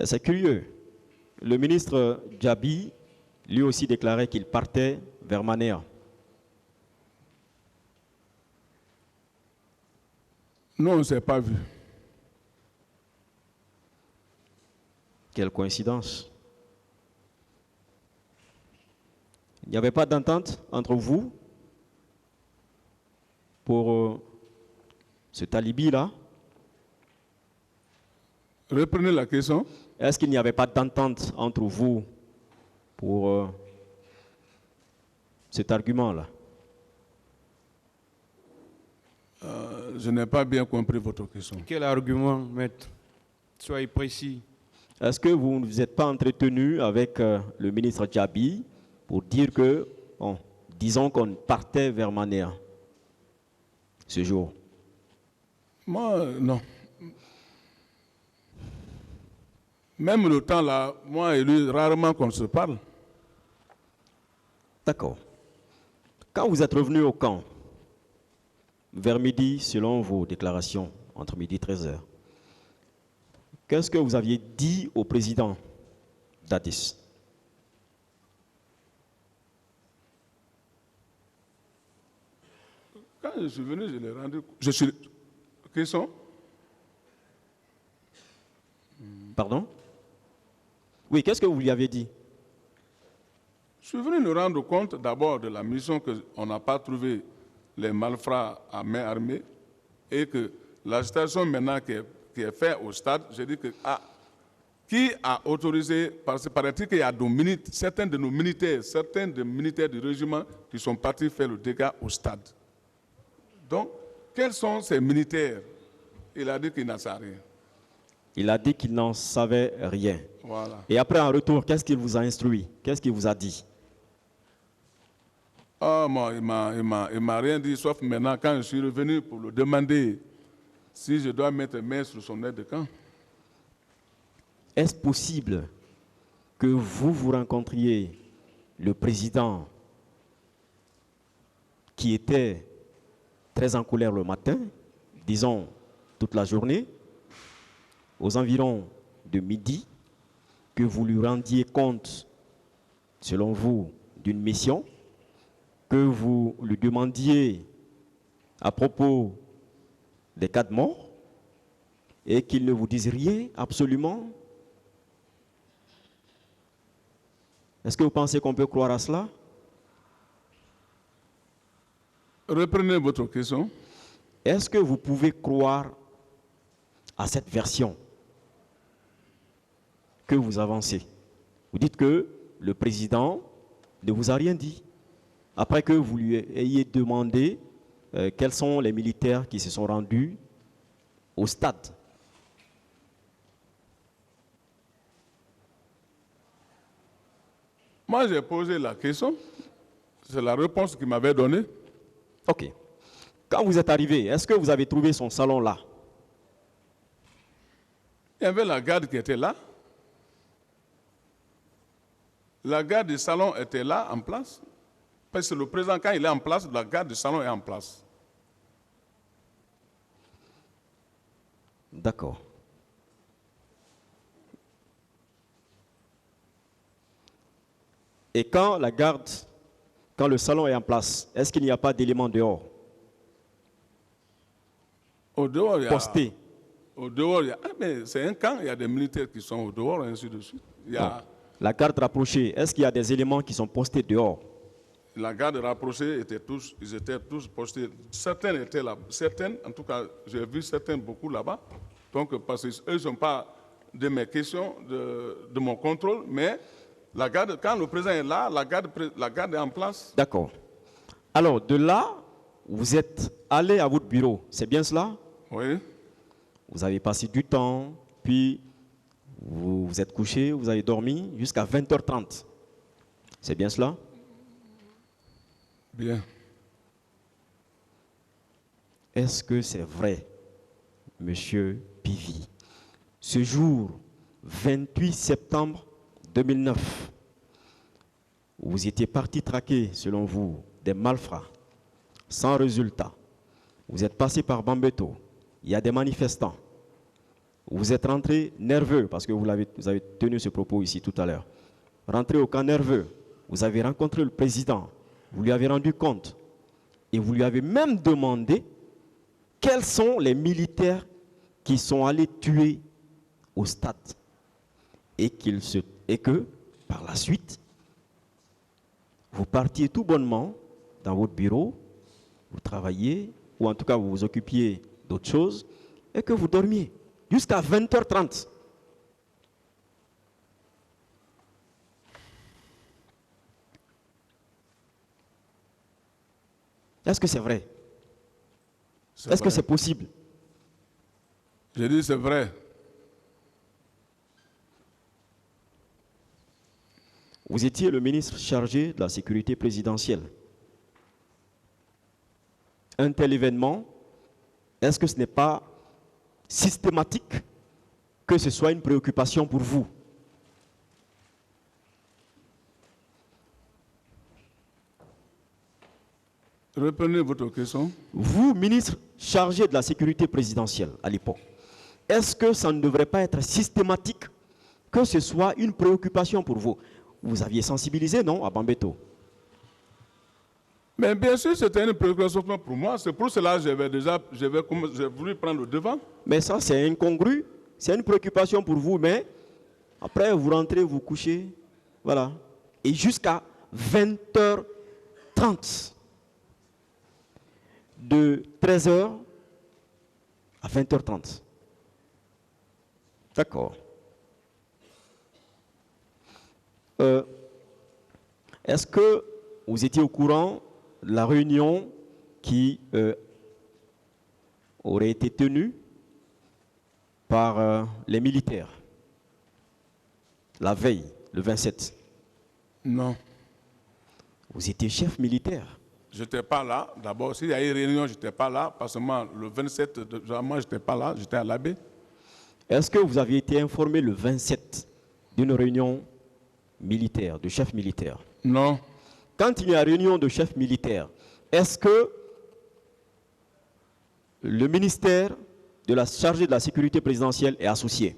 C'est curieux. Le ministre Djabi, lui aussi déclarait qu'il partait vers Manéa. Non, on ne s'est pas vu. Quelle coïncidence. Il n'y avait pas d'entente entre vous pour cet alibi-là? Reprenez la question. Est-ce qu'il n'y avait pas d'entente entre vous pour cet argument-là? Je n'ai pas bien compris votre question. Quel argument, maître? Soyez précis. Est-ce que vous ne vous êtes pas entretenu avec le ministre Djabi pour dire que, bon, disons qu'on partait vers Manéa ce jour? Moi, non. Même le temps là, moi et lui, rarement qu'on se parle. D'accord. Quand vous êtes revenu au camp, vers midi, selon vos déclarations, entre midi et 13h, qu'est-ce que vous aviez dit au président d'Addis? Quand je suis venu, je l'ai rendu. Je suis. Question? Pardon? Oui, qu'est-ce que vous lui avez dit? Je suis venu nous rendre compte d'abord de la mission qu'on n'a pas trouvé les malfrats à main armée et que l'agitation maintenant qui est faite au stade, j'ai dit que qui a autorisé, parce que paraît-il qu'il y a certains de nos militaires, certains des militaires du régiment qui sont partis faire le dégât au stade. Donc, quels sont ces militaires? Il a dit qu'il n'en sait rien. Il a dit qu'il n'en savait rien. Voilà. Et après, en retour, qu'est-ce qu'il vous a instruit? Qu'est-ce qu'il vous a dit? Moi, il m'a rien dit, sauf maintenant, quand je suis revenu pour le demander si je dois mettre main sur son aide de camp. Est-ce possible que vous rencontriez le président qui était très en colère le matin, disons toute la journée, aux environs de midi, que vous lui rendiez compte, selon vous, d'une mission, que vous lui demandiez à propos des cas de mort, et qu'il ne vous dise rien absolument? Est-ce que vous pensez qu'on peut croire à cela? Reprenez votre question. Est-ce que vous pouvez croire à cette version que vous avancez? Vous dites que le président ne vous a rien dit, après que vous lui ayez demandé quels sont les militaires qui se sont rendus au stade. Moi, j'ai posé la question. C'est la réponse qu'il m'avait donnée. Ok. Quand vous êtes arrivé, est-ce que vous avez trouvé son salon là? Il y avait la garde qui était là. La garde du salon était là, en place. Parce que le président, quand il est en place, la garde du salon est en place. D'accord. Et quand la garde, quand le salon est en place, est-ce qu'il n'y a pas d'éléments dehors? Au dehors, il y a... Postés. Au dehors, il y a... mais c'est un camp, il y a des militaires qui sont au dehors, et ainsi de suite. Il y a... Non. La garde rapprochée, est-ce qu'il y a des éléments qui sont postés dehors? La garde rapprochée, ils étaient tous postés. Certains étaient là. Certaines, en tout cas, j'ai vu certains beaucoup là-bas. Donc, parce qu'eux ne sont pas de mes questions, de mon contrôle, mais la garde, quand le président est là, la garde est en place. D'accord. Alors, de là, vous êtes allé à votre bureau, c'est bien cela? Oui. Vous avez passé du temps, puis vous vous êtes couché, vous avez dormi jusqu'à 20h30. C'est bien cela? Bien. Est-ce que c'est vrai, Monsieur Pivi? Ce jour, 28 septembre 2009, vous étiez parti traquer, selon vous, des malfrats, sans résultat. Vous êtes passé par Bambeto. Il y a des manifestants. Vous êtes rentré nerveux, parce que vous avez tenu ce propos ici tout à l'heure. Rentré au camp nerveux. Vous avez rencontré le président. Vous lui avez rendu compte. Et vous lui avez même demandé quels sont les militaires qui sont allés tuer au stade. Et que, par la suite, vous partiez tout bonnement dans votre bureau, vous travailliez, ou en tout cas vous vous occupiez d'autres choses, et que vous dormiez jusqu'à 20h30. Est-ce que c'est vrai? Est-ce que c'est possible? Je dis c'est vrai. Vous étiez le ministre chargé de la sécurité présidentielle. Un tel événement, est-ce que ce n'est pas systématique que ce soit une préoccupation pour vous? Reprenez votre question. Vous, ministre chargé de la sécurité présidentielle à l'époque, est-ce que ça ne devrait pas être systématique que ce soit une préoccupation pour vous? Vous aviez sensibilisé, non, à Bambeto? Mais bien sûr, c'était une préoccupation pour moi. C'est pour cela que j'ai voulu prendre le devant. Mais ça, c'est incongru. C'est une préoccupation pour vous, mais après, vous rentrez, vous couchez. Voilà. Et jusqu'à 20h30. De 13h à 20h30. D'accord. Est-ce que vous étiez au courant de la réunion qui aurait été tenue par les militaires la veille, le 27? Non. Vous étiez chef militaire. Je n'étais pas là. D'abord, s'il y a eu une réunion, je n'étais pas là. Parce que moi, le 27, moi, je n'étais pas là. J'étais à l'abbé. Est-ce que vous aviez été informé le 27 d'une réunion militaire, de chef militaire? Non. Quand il y a réunion de chef militaire, est-ce que le ministère de la chargé de la sécurité présidentielle est associé?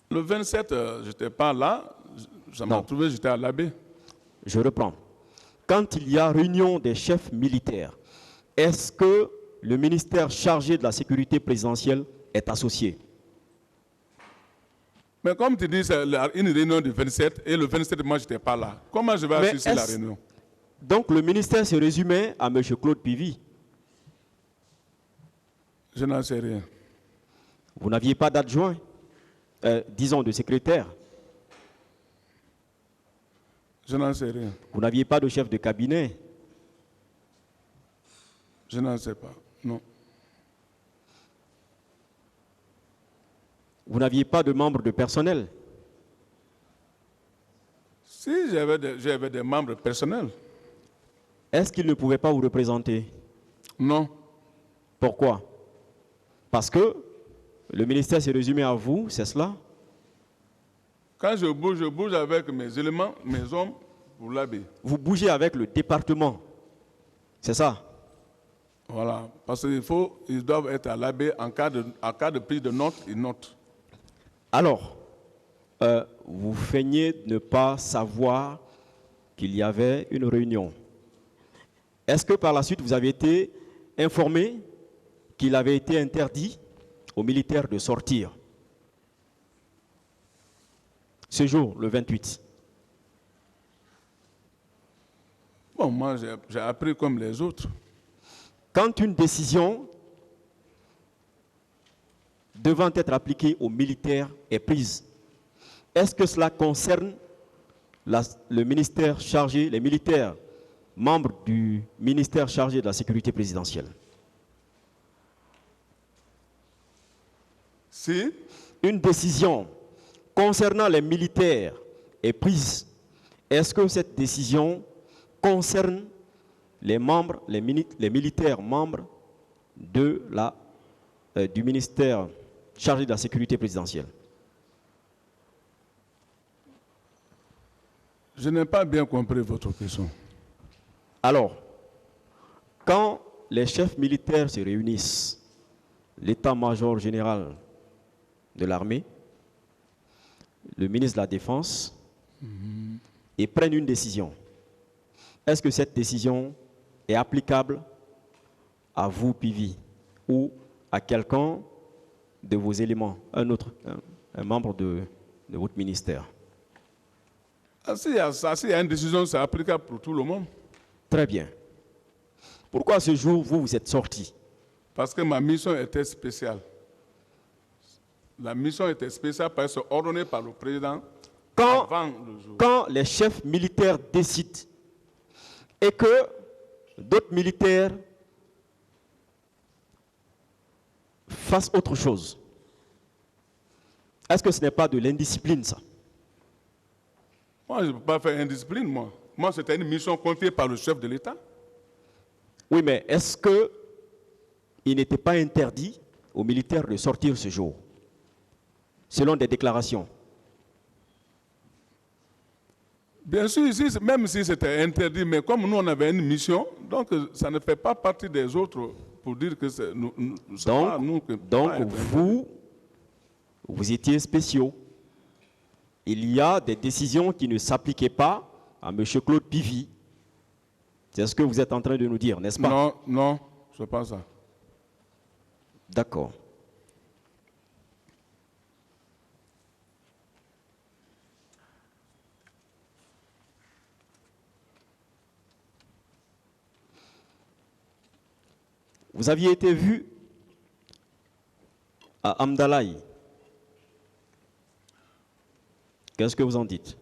Le 27, je n'étais pas là. Ça m'a trouvé, j'étais à l'abbé. Je reprends. Quand il y a réunion des chefs militaires, est-ce que le ministère chargé de la sécurité présidentielle est associé? Mais comme tu dis, c'est une réunion du 27, et le 27, moi, je n'étais pas là. Comment je vais assister à la réunion? Donc le ministère se résumait à M. Claude Pivy. Je n'en sais rien. Vous n'aviez pas d'adjoint, disons de secrétaire. Je n'en sais rien. Vous n'aviez pas de chef de cabinet. Je n'en sais pas, non. Vous n'aviez pas de membres de personnel. Si, j'avais des membres personnels. Est-ce qu'ils ne pouvaient pas vous représenter? Non. Pourquoi? Parce que le ministère s'est résumé à vous, c'est cela? Quand je bouge avec mes éléments, mes hommes, pour l'abbé. Vous bougez avec le département, c'est ça? Voilà, parce qu'ils doivent être à l'abbé en cas de prise de notes, ils notent. Alors, vous feignez de ne pas savoir qu'il y avait une réunion. Est-ce que par la suite, vous avez été informé qu'il avait été interdit aux militaires de sortir ce jour, le 28? Bon, moi, j'ai appris comme les autres. Quand une décision devant être appliquée aux militaires est prise, est-ce que cela concerne le ministère chargé, les militaires, membres du ministère chargé de la sécurité présidentielle? Si une décision concernant les militaires est prise, est-ce que cette décision concerne les membres, les militaires membres du ministère chargé de la sécurité présidentielle? Je n'ai pas bien compris votre question. Alors, quand les chefs militaires se réunissent, l'état-major général de l'armée, le ministre de la Défense, et prennent une décision. Est-ce que cette décision est applicable à vous, Pivi, ou à quelqu'un de vos éléments, un membre de votre ministère? S'il y a une décision, c'est applicable pour tout le monde. Très bien. Pourquoi ce jour, vous êtes sorti? Parce que ma mission était spéciale. La mission était spéciale parce que c'est ordonné par le président avant le jour. Quand les chefs militaires décident et que d'autres militaires fassent autre chose, est-ce que ce n'est pas de l'indiscipline, ça? Moi, je ne peux pas faire indiscipline, moi. Moi, c'était une mission confiée par le chef de l'État. Oui, mais est-ce qu'il n'était pas interdit aux militaires de sortir ce jour, selon des déclarations? Bien sûr, même si c'était interdit, mais comme nous, on avait une mission, donc ça ne fait pas partie des autres pour dire que c'est nous. Donc vous étiez spéciaux. Il y a des décisions qui ne s'appliquaient pas à M. Claude Pivi. C'est ce que vous êtes en train de nous dire, n'est-ce pas? Non, non, ce n'est pas ça. D'accord. Vous aviez été vu à Amdalaï. Qu'est-ce que vous en dites?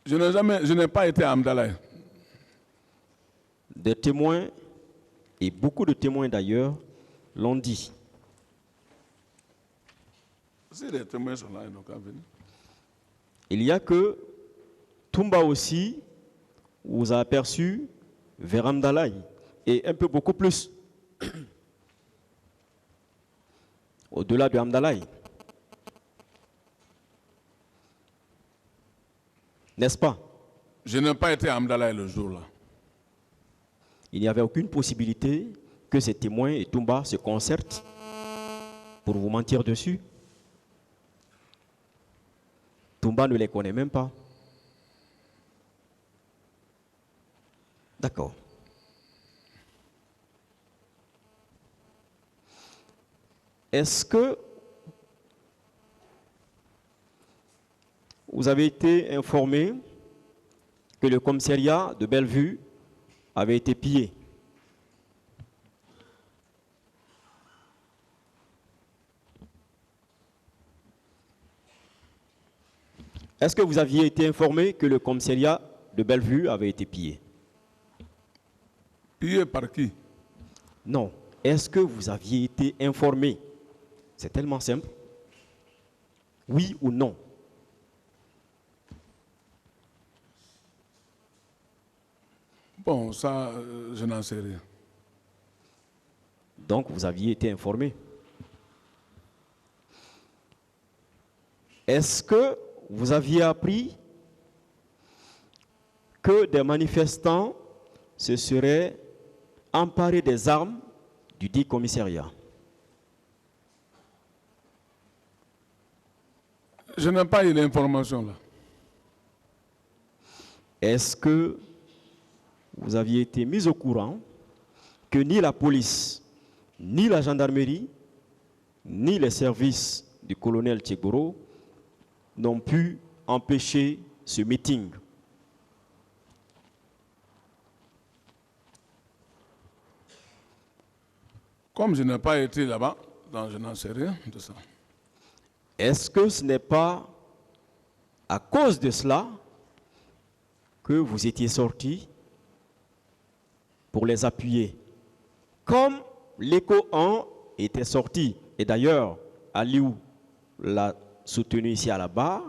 Je n'ai pas été à Amdalaï. Des témoins, et beaucoup de témoins d'ailleurs, l'ont dit. Si les témoins sont là, ils n'ont qu'à venir. Il y a que Toumba aussi vous a aperçu vers Amdalaï, et un peu beaucoup plus au-delà de Amdalaï. N'est-ce pas? Je n'ai pas été à Amdalaï le jour-là. Il n'y avait aucune possibilité que ces témoins et Toumba se concertent pour vous mentir dessus. Toumba ne les connaît même pas. D'accord. Est-ce que vous avez été informé que le commissariat de Bellevue avait été pillé? Est-ce que vous aviez été informé que le commissariat de Bellevue avait été pillé? Pillé par qui? Non. Est-ce que vous aviez été informé? C'est tellement simple. Oui ou non? Bon, ça, je n'en sais rien. Donc, vous aviez été informé. Est-ce que vous aviez appris que des manifestants se seraient emparés des armes du dit commissariat? Je n'ai pas eu l'information là. Est-ce que vous aviez été mis au courant que ni la police, ni la gendarmerie, ni les services du colonel Tchegoro n'ont pu empêcher ce meeting? Comme je n'ai pas été là-bas, donc je n'en sais rien de ça. Est-ce que ce n'est pas à cause de cela que vous étiez sortis pour les appuyer? Comme l'écho 1 était sorti, et d'ailleurs, Aliou l'a soutenu ici à la barre,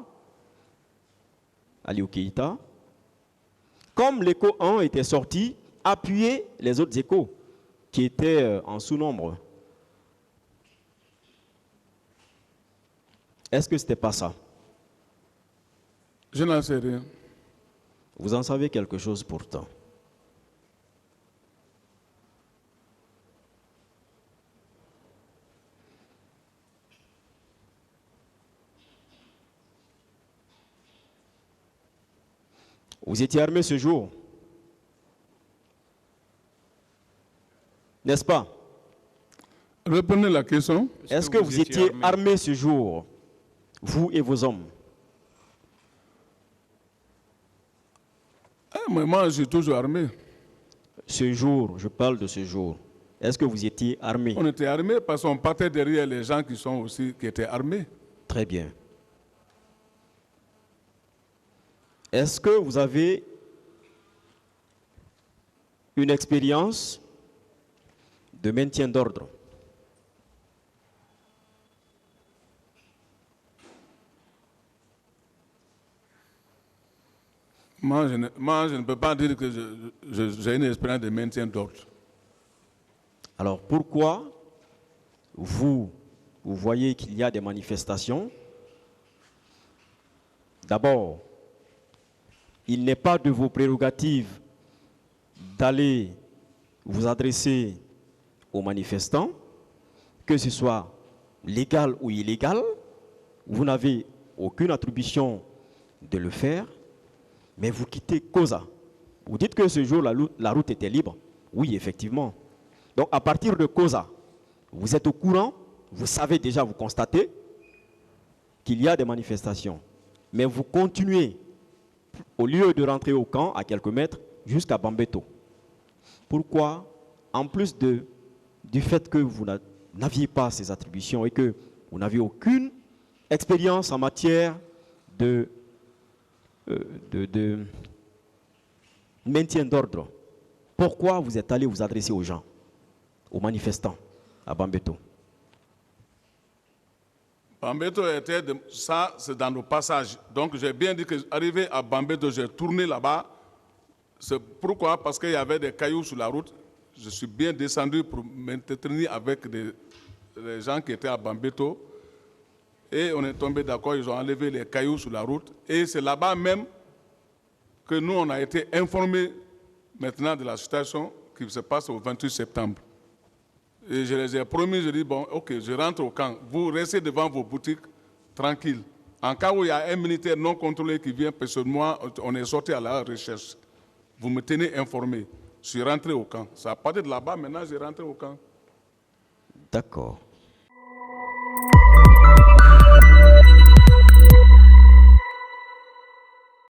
Aliou Keïta, comme l'écho 1 était sorti, appuyer les autres échos qui étaient en sous-nombre. Est-ce que ce n'était pas ça? Je n'en sais rien. Vous en savez quelque chose pourtant. Vous étiez armé ce jour, n'est-ce pas? Reprenez la question. Est-ce que vous étiez armé ce jour, vous et vos hommes? Mais moi, je suis toujours armé. Ce jour, je parle de ce jour. Est-ce que vous étiez armé? On était armé parce qu'on partait derrière les gens qui étaient armés. Très bien. Est-ce que vous avez une expérience de maintien d'ordre? Moi, je ne peux pas dire que j'ai une expérience de maintien d'ordre. Alors pourquoi vous voyez qu'il y a des manifestations? D'abord, il n'est pas de vos prérogatives d'aller vous adresser aux manifestants, que ce soit légal ou illégal. Vous n'avez aucune attribution de le faire, mais vous quittez Koza. Vous dites que ce jour, la route était libre. Oui, effectivement. Donc, à partir de Koza, vous êtes au courant, vous savez déjà, vous constatez qu'il y a des manifestations. Mais vous continuez, au lieu de rentrer au camp, à quelques mètres, jusqu'à Bambeto. Pourquoi? En plus du fait que vous n'aviez pas ces attributions et que vous n'aviez aucune expérience en matière de maintien d'ordre, pourquoi vous êtes allé vous adresser aux gens, aux manifestants à Bambeto? Bambeto était, ça c'est dans le passage. Donc j'ai bien dit que arrivé à Bambeto, j'ai tourné là-bas. C'est pourquoi? Parce qu'il y avait des cailloux sur la route. Je suis bien descendu pour m'entretenir avec les gens qui étaient à Bambeto. Et on est tombé d'accord, ils ont enlevé les cailloux sur la route. Et c'est là-bas même que nous, on a été informés maintenant de la situation qui se passe au 28 septembre. Et je les ai promis, je dis, bon, ok, je rentre au camp. Vous restez devant vos boutiques, tranquille. En cas où il y a un militaire non contrôlé qui vient, parce que moi, on est sorti à la recherche. Vous me tenez informé. Je suis rentré au camp. Ça a parti de là-bas, maintenant, j'ai rentré au camp. D'accord.